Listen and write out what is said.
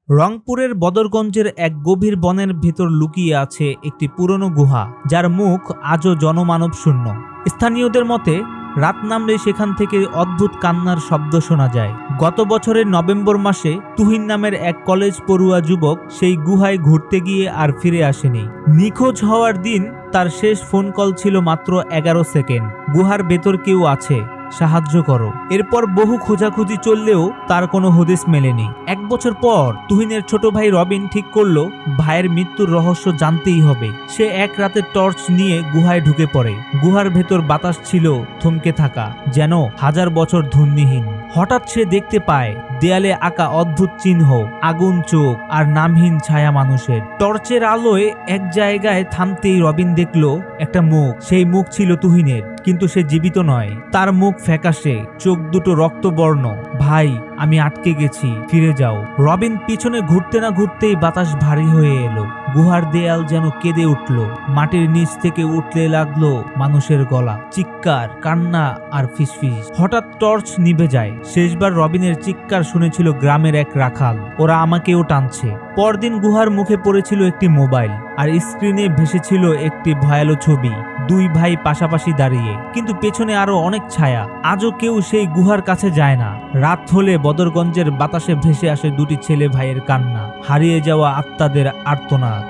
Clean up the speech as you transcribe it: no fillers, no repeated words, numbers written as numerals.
রংপুরের বদরগঞ্জের এক গভীর বনের ভেতর লুকিয়ে আছে একটি পুরনো গুহা, যার মুখ আজও জনমানব শূন্য। স্থানীয়দের মতে রাত নামলে সেখান থেকে অদ্ভুত কান্নার শব্দ শোনা যায়। গত বছরের নভেম্বর মাসে তুহিন নামের এক কলেজ পড়ুয়া যুবক সেই গুহায় ঘুরতে গিয়ে আর ফিরে আসেনি। নিখোঁজ হওয়ার দিন তার শেষ ফোন কল ছিল মাত্র 11 সেকেন্ড। গুহার ভেতর কেউ আছে, সাহায্য করো। এরপর বহু খোঁজাখুঁজি চললেও তার কোনো হদিস মেলেনি। 1 বছর পর তুহিনের ছোট ভাই রবিন ঠিক করলো ভাইয়ের মৃত্যুর রহস্য জানতেই হবে। সে এক রাতে টর্চ নিয়ে গুহায় ঢুকে পড়ে। গুহার ভেতর বাতাস ছিল থমকে থাকা, যেন 1000 বছর ধ্বনিহীন। হঠাৎ সে দেখতে পায় দেয়ালে আঁকা অদ্ভুত চিহ্ন, আগুন চোখ আর নামহীন ছায়া মানুষের। টর্চের আলোয় এক জায়গায় থামতেই রবিন দেখলো একটা মুখ। সেই মুখ ছিল তুহিনের, কিন্তু সে জীবিত নয়। তার মুখ ফ্যাকাশে, চোখ দুটো রক্তবর্ণ। ভাই, আমি আটকে গেছি, ফিরে যাও। রবিন পিছনে ঘুরতে না ঘুরতেই বাতাস ভারী হয়ে এলো। গুহার দেয়াল যেন কেঁদে উঠল। মাটির নিচ থেকে উঠতে লাগলো মানুষের গলা, চিৎকার, কান্না আর ফিসফিস। হঠাৎ টর্চ নিভে যায়। শেষবার রবিনের চিৎকার শুনেছিল গ্রামের এক রাখাল, ওরা আমাকেও টানছে। পরদিন গুহার মুখে পড়েছিল একটি মোবাইল, আর স্ক্রিনে ভেসেছিল একটি ভয়ালো ছবি, 2 ভাই পাশাপাশি দাঁড়িয়ে, কিন্তু পেছনে আরো অনেক ছায়া। আজও কেউ সেই গুহার কাছে যায় না। রাত হলে বদরগঞ্জের বাতাসে ভেসে আসে 2টি ছেলে ভাইয়ের কান্না, হারিয়ে যাওয়া আত্মাদের আর্তনাদ।